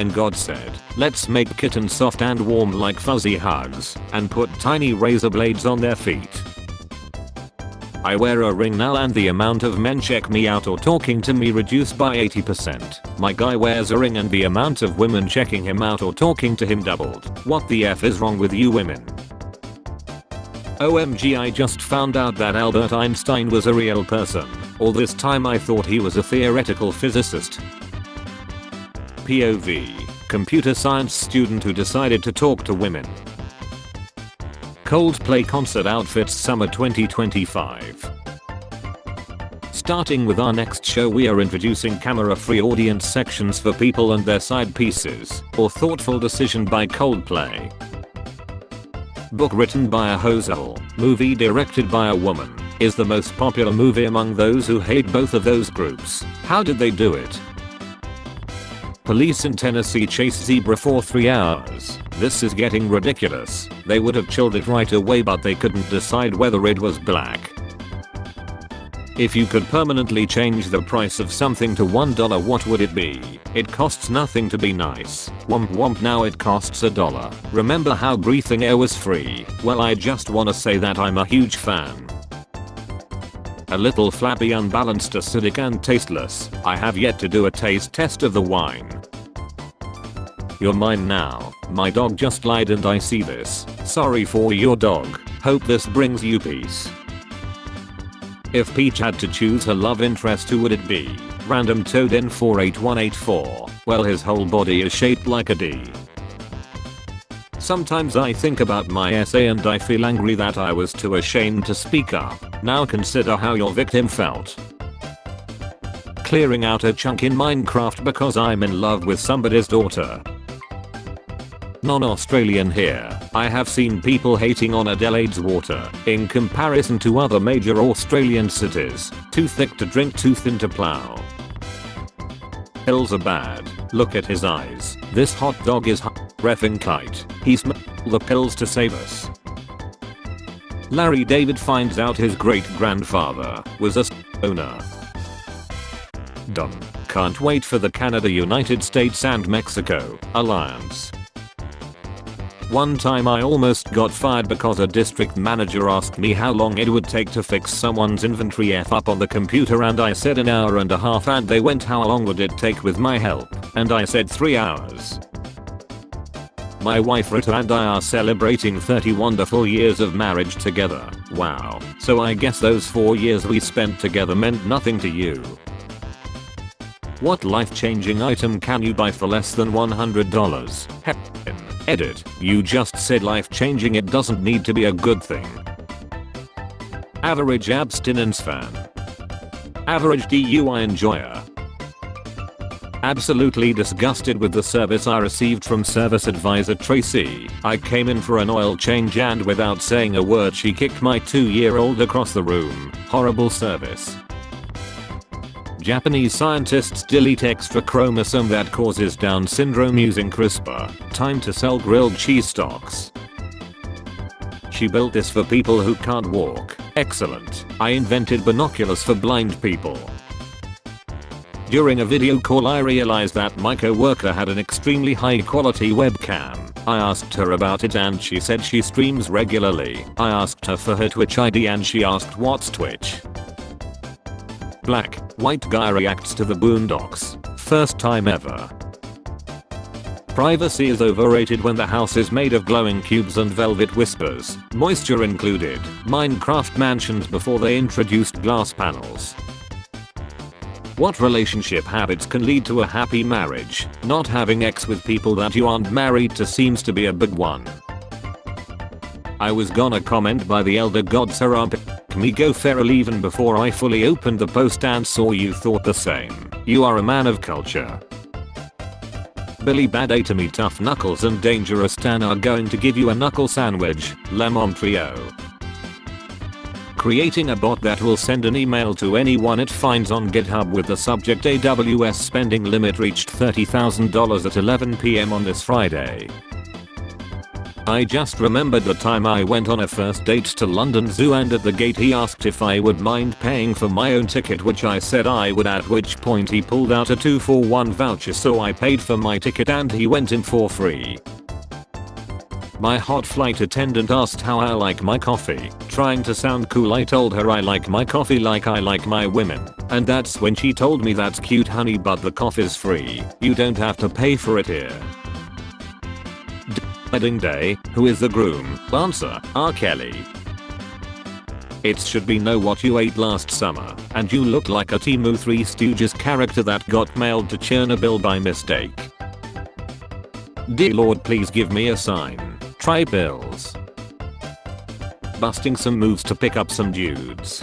and God said, let's make kittens soft and warm like fuzzy hugs, and put tiny razor blades on their feet. I wear a ring now and the amount of men check me out or talking to me reduced by 80%. My guy wears a ring and the amount of women checking him out or talking to him doubled. What the F is wrong with you women? OMG, I just found out that Albert Einstein was a real person. All this time I thought he was a theoretical physicist. POV. Computer science student who decided to talk to women. Coldplay concert outfits summer 2025. Starting with our next show, we are introducing camera-free audience sections for people and their side pieces, or thoughtful decision by Coldplay. Book written by a hosehole, movie directed by a woman, is the most popular movie among those who hate both of those groups. How did they do it? Police in Tennessee chase zebra for 3 hours. This is getting ridiculous. They would have chilled it right away, but they couldn't decide whether it was black. If you could permanently change the price of something to $1, what would it be? It costs nothing to be nice. Womp womp, now it costs $1. Remember how breathing air was free? Well, I just wanna say that I'm a huge fan. A little flappy, unbalanced, acidic and tasteless. I have yet to do a taste test of the wine. You're mine now. My dog just lied and I see this. Sorry for your dog. Hope this brings you peace. If Peach had to choose her love interest, who would it be? Random Toad in 48184. Well, his whole body is shaped like a D. Sometimes I think about my essay and I feel angry that I was too ashamed to speak up. Now consider how your victim felt. Clearing out a chunk in Minecraft because I'm in love with somebody's daughter. Non-Australian here. I have seen people hating on Adelaide's water in comparison to other major Australian cities. Too thick to drink, too thin to plow. Pills are bad. Look at his eyes. This hot dog is reffing kite. He smelled the pills to save us. Larry David finds out his great-grandfather was a owner. Done. Can't wait for the Canada-United States and Mexico alliance. One time I almost got fired because a district manager asked me how long it would take to fix someone's inventory F up on the computer, and I said an hour and a half, and they went, how long would it take with my help? And I said 3 hours. My wife Rita and I are celebrating 30 wonderful years of marriage together. Wow. So I guess those 4 years we spent together meant nothing to you. What life-changing item can you buy for less than $100? Edit. You just said life-changing, it doesn't need to be a good thing. Average abstinence fan. Average DUI enjoyer. Absolutely disgusted with the service I received from service advisor Tracy. I came in for an oil change and without saying a word she kicked my 2-year-old across the room. Horrible service. Japanese scientists delete extra chromosome that causes Down syndrome using CRISPR. Time to sell grilled cheese stalks. She built this for people who can't walk. Excellent. I invented binoculars for blind people. During a video call I realized that my coworker had an extremely high quality webcam. I asked her about it and she said she streams regularly. I asked her for her Twitch ID and she asked what's Twitch. Black, white guy reacts to the Boondocks. First time ever. Privacy is overrated when the house is made of glowing cubes and velvet whispers. Moisture included. Minecraft mansions before they introduced glass panels. What relationship habits can lead to a happy marriage? Not having sex with people that you aren't married to seems to be a big one. I was gonna comment by the elder god Sarah me go feral even before I fully opened the post and saw you thought the same. You are a man of culture. Billy Bad to me, Tough Knuckles and Dangerous Dan are going to give you a knuckle sandwich. Lemon Trio. Creating a bot that will send an email to anyone it finds on GitHub with the subject AWS spending limit reached $30,000 at 11 PM on this Friday. I just remembered the time I went on a first date to London Zoo and at the gate he asked if I would mind paying for my own ticket, which I said I would, at which point he pulled out a 2-for-1 voucher, so I paid for my ticket and he went in for free. My hot flight attendant asked how I like my coffee. Trying to sound cool, I told her I like my coffee like I like my women. And that's when she told me, "That's cute honey, but the coffee's free. You don't have to pay for it here." Wedding day, who is the groom? Answer, R. Kelly. It should be Know What You Ate Last Summer, and you look like a Temu Three Stooges character that got mailed to Chernobyl by mistake. Dear Lord, please give me a sign. Try pills. Busting some moves to pick up some dudes.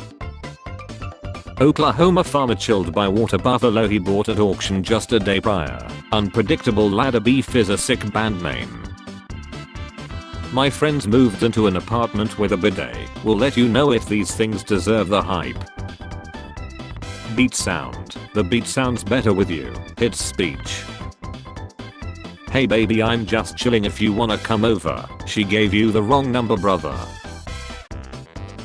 Oklahoma farmer chilled by water buffalo he bought at auction just a day prior. Unpredictable ladder beef is a sick band name. My friends moved into an apartment with a bidet. We'll let you know if these things deserve the hype. Beat sound. The beat sounds better with you. It's speech. Hey baby, I'm just chilling if you wanna come over. She gave you the wrong number, brother.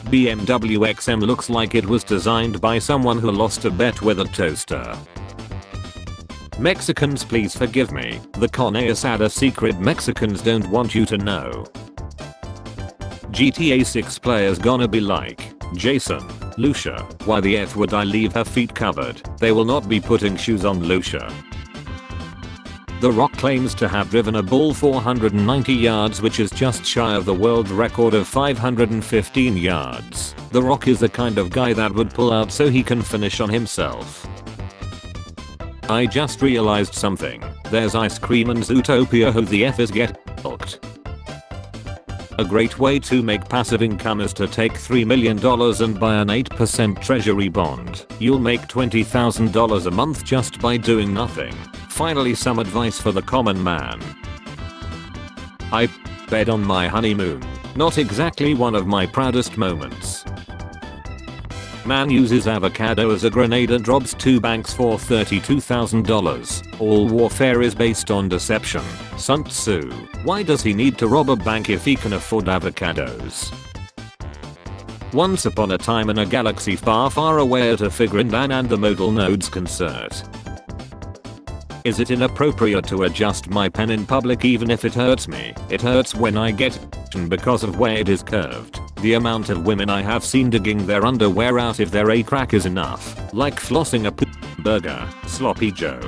BMW XM looks like it was designed by someone who lost a bet with a toaster. Mexicans, please forgive me. The con is a secret Mexicans don't want you to know. GTA 6 players gonna be like, Jason, Lucia, why the F would I leave her feet covered? They will not be putting shoes on, Lucia. The Rock claims to have driven a bull 490 yards, which is just shy of the world record of 515 yards. The Rock is the kind of guy that would pull out so he can finish on himself. I just realized something. There's ice cream in Zootopia. Who the F is get hooked? A great way to make passive income is to take $3 million and buy an 8% treasury bond. You'll make $20,000 a month just by doing nothing. Finally, some advice for the common man. I bed on my honeymoon. Not exactly one of my proudest moments. Man uses avocado as a grenade and robs 2 banks for $32,000. All warfare is based on deception. Sun Tzu. Why does he need to rob a bank if he can afford avocados? Once upon a time in a galaxy far, far away at a Figrindan and the modal nodes concert. Is it inappropriate to adjust my pen in public even if it hurts me? It hurts when I get because of where it is curved. The amount of women I have seen digging their underwear out if their A crack is enough. Like flossing a burger. Sloppy Joe.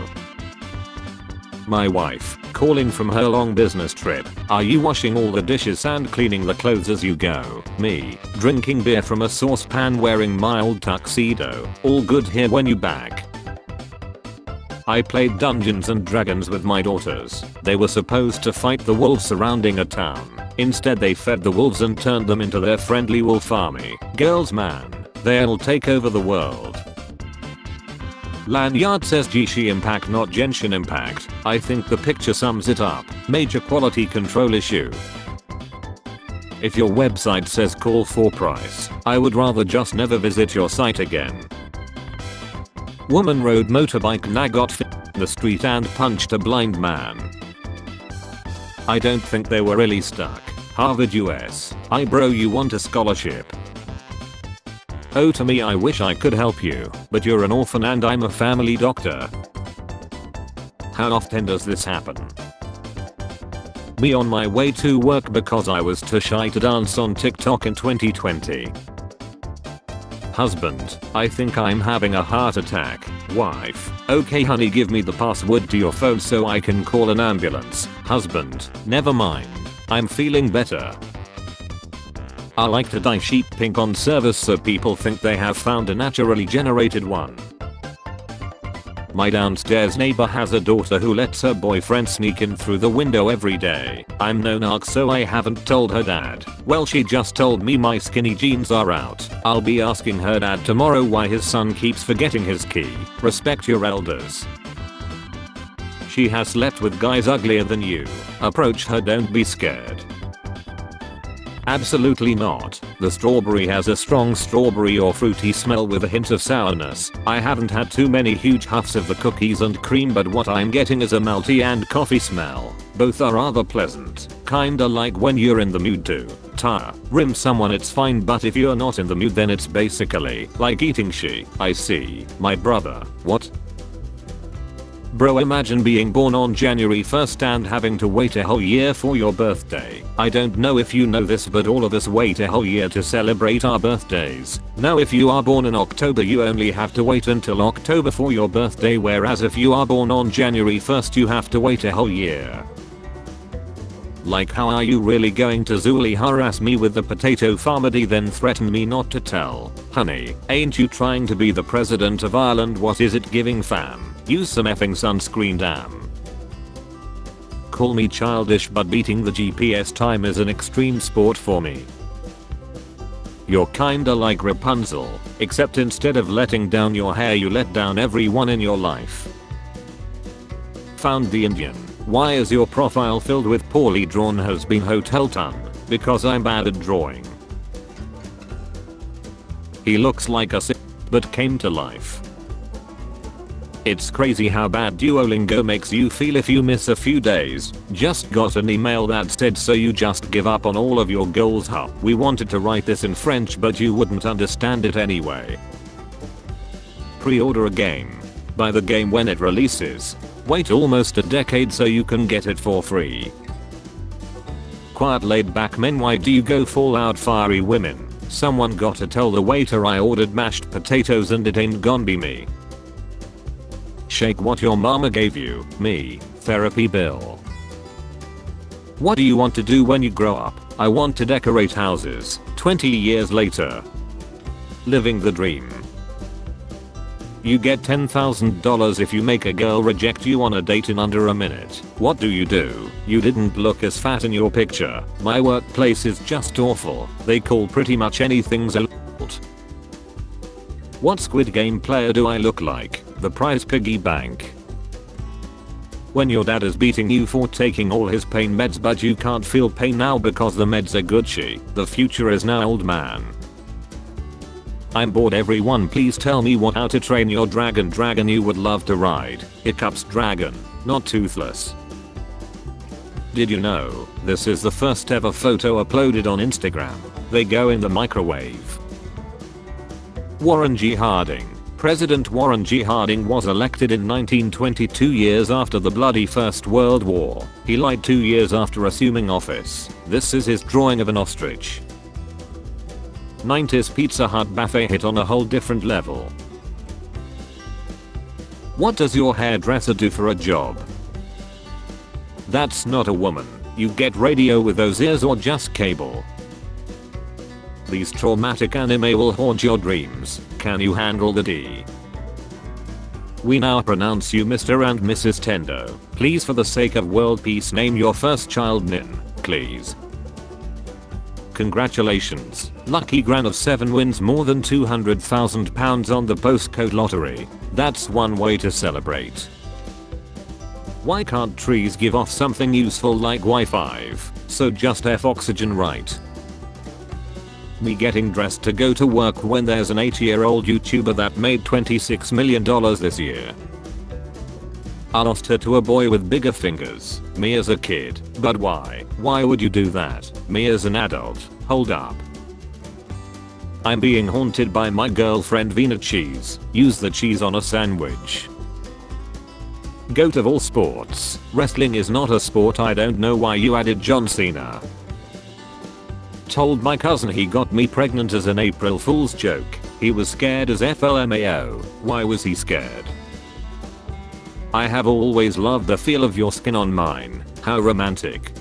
My wife, calling from her long business trip. Are you washing all the dishes and cleaning the clothes as you go? Me, drinking beer from a saucepan wearing mild tuxedo. All good here when you back. I played Dungeons and Dragons with my daughters. They were supposed to fight the wolves surrounding a town. Instead they fed the wolves and turned them into their friendly wolf army. Girls, man, they'll take over the world. Lanyard says Jishi impact, not Genshin impact. I think the picture sums it up. Major quality control issue. If your website says call for price, I would rather just never visit your site again. Woman rode motorbike and got in the street and punched a blind man. I don't think they were really stuck. Harvard US. Bro, you want a scholarship? Oh, to me, I wish I could help you, but you're an orphan and I'm a family doctor. How often does this happen? Me on my way to work because I was too shy to dance on TikTok in 2020. Husband, I think I'm having a heart attack. Wife, okay honey, give me the password to your phone so I can call an ambulance. Husband, never mind. I'm feeling better. I like to dye sheep pink on service so people think they have found a naturally generated one. My downstairs neighbor has a daughter who lets her boyfriend sneak in through the window every day. I'm no narc, so I haven't told her dad. Well, she just told me my skinny jeans are out. I'll be asking her dad tomorrow why his son keeps forgetting his key. Respect your elders. She has slept with guys uglier than you. Approach her, don't be scared. Absolutely not. The strawberry has a strong strawberry or fruity smell with a hint of sourness. I haven't had too many huge huffs of the cookies and cream, but what I'm getting is a malty and coffee smell. Both are rather pleasant. Kinda like when you're in the mood to rim someone, it's fine, but if you're not in the mood then it's basically like eating I see. My brother. What? Bro, imagine being born on January 1st and having to wait a whole year for your birthday. I don't know if you know this, but all of us wait a whole year to celebrate our birthdays. Now if you are born in October you only have to wait until October for your birthday, whereas if you are born on January 1st you have to wait a whole year. Like, how are you really going to zooli harass me with the potato farmady then threaten me not to tell? Honey, ain't you trying to be the president of Ireland? What is it giving, fam? Use some effing sunscreen, damn. Call me childish, but beating the GPS time is an extreme sport for me. You're kinda like Rapunzel, except instead of letting down your hair you let down everyone in your life. Found the Indian. Why is your profile filled with poorly drawn has been hotel ton? Because I'm bad at drawing. He looks like a but came to life. It's crazy how bad Duolingo makes you feel if you miss a few days. Just got an email that said, so you just give up on all of your goals, huh? We wanted to write this in French but you wouldn't understand it anyway. Pre-order a game. Buy the game when it releases. Wait almost a decade so you can get it for free. Quiet laid back men, why do you go full out fiery women? Someone gotta tell the waiter I ordered mashed potatoes and it ain't gon' be me. Shake what your mama gave you. Me. Therapy bill. What do you want to do when you grow up? I want to decorate houses. 20 years later. Living the dream. You get $10,000 if you make a girl reject you on a date in under a minute. What do? You didn't look as fat in your picture. My workplace is just awful. They call pretty much anything's a What Squid Game player do I look like? The prize piggy bank. When your dad is beating you for taking all his pain meds but you can't feel pain now because the meds are Gucci. The future is now, old man. I'm bored, everyone please tell me how to train your dragon you would love to ride. Hiccups dragon, not toothless. Did you know, this is the first ever photo uploaded on Instagram. They go in the microwave. Warren G. Harding. President Warren G. Harding was elected in 1922, years after the bloody First World War. He lied 2 years after assuming office. This is his drawing of an ostrich. 90s Pizza Hut buffet hit on a whole different level. What does your hairdresser do for a job? That's not a woman. You get radio with those ears or just cable. These traumatic anime will haunt your dreams. Can you handle the D? We now pronounce you Mr. and Mrs. Tendo. Please, for the sake of world peace, name your first child Nin, please. Congratulations. Lucky Gran of 7 wins more than £200,000 on the postcode lottery. That's one way to celebrate. Why can't trees give off something useful like Wi-Fi? So just F oxygen, right? Me getting dressed to go to work when there's an 8-year-old YouTuber that made $26 million this year. I lost her to a boy with bigger fingers. Me as a kid. But why? Why would you do that? Me as an adult. Hold up. I'm being haunted by my girlfriend Vina Cheese. Use the cheese on a sandwich. Goat of all sports. Wrestling is not a sport. I don't know why you added John Cena. Told my cousin he got me pregnant as an April Fool's joke. He was scared as FLMAO. Why was he scared? I have always loved the feel of your skin on mine. How romantic.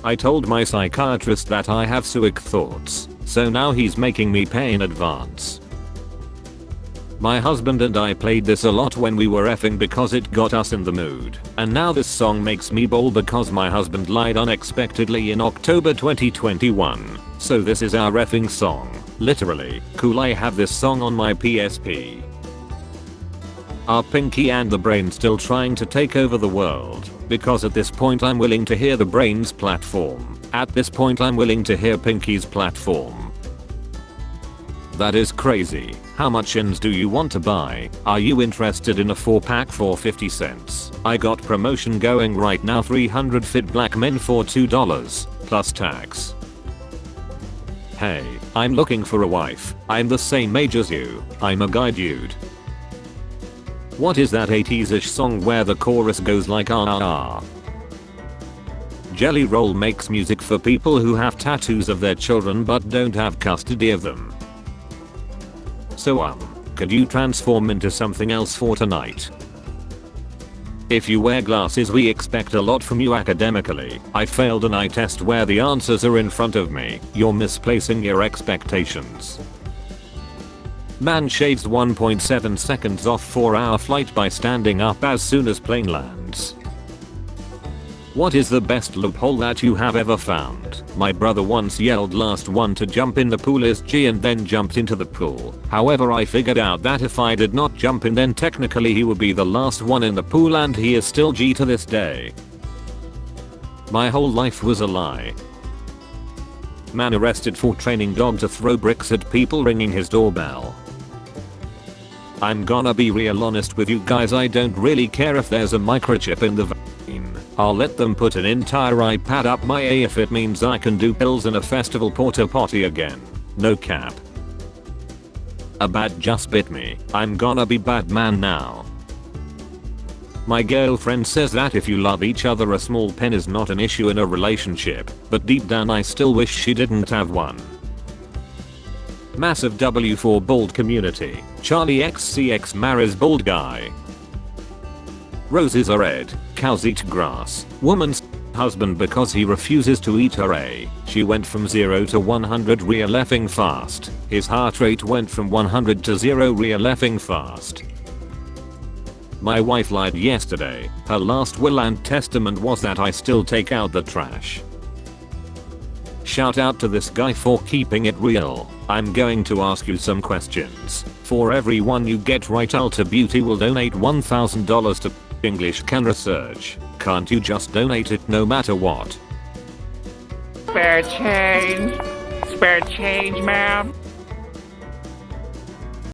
I told my psychiatrist that I have suic thoughts, so now he's making me pay in advance. My husband and I played this a lot when we were effing because it got us in the mood. And now this song makes me bawl because my husband lied unexpectedly in October 2021. So this is our effing song. Literally. Cool, I have this song on my PSP. Are Pinky and the Brain still trying to take over the world? Because at this point I'm willing to hear the Brain's platform. At this point I'm willing to hear Pinky's platform. That is crazy. How much ends do you want to buy? Are you interested in a 4-pack for 50 cents? I got promotion going right now, 300 fit black men for $2 plus tax. Hey, I'm looking for a wife. I'm the same age as you. I'm a guy dude. What is that 80s-ish song where the chorus goes like ah ah ah? Jelly Roll makes music for people who have tattoos of their children but don't have custody of them. So could you transform into something else for tonight? If you wear glasses we expect a lot from you academically. I failed an eye test where the answers are in front of me. You're misplacing your expectations. Man shaves 1.7 seconds off 4-hour flight by standing up as soon as plane lands. What is the best loophole that you have ever found? My brother once yelled last one to jump in the pool is G and then jumped into the pool. However, I figured out that if I did not jump in then technically he would be the last one in the pool and he is still G to this day. My whole life was a lie. Man arrested for training dog to throw bricks at people ringing his doorbell. I'm gonna be real honest with you guys, I don't really care if there's a microchip in the vaccine. I'll let them put an entire iPad up my A if it means I can do pills in a festival porta potty again. No cap. A bat just bit me. I'm gonna be Batman now. My girlfriend says that if you love each other a small pen is not an issue in a relationship, but deep down I still wish she didn't have one. Massive W for bald community. Charlie XCX marries bald guy. Roses are red, cows eat grass. Woman's husband because he refuses to eat her A. She went from 0 to 100 real effing fast. His heart rate went from 100 to 0 real effing fast. My wife lied yesterday. Her last will and testament was that I still take out the trash. Shout out to this guy for keeping it real. I'm going to ask you some questions. For every one you get right, Ulta Beauty will donate $1,000 to English Can Research. Can't you just donate it no matter what? Spare change. Spare change, ma'am.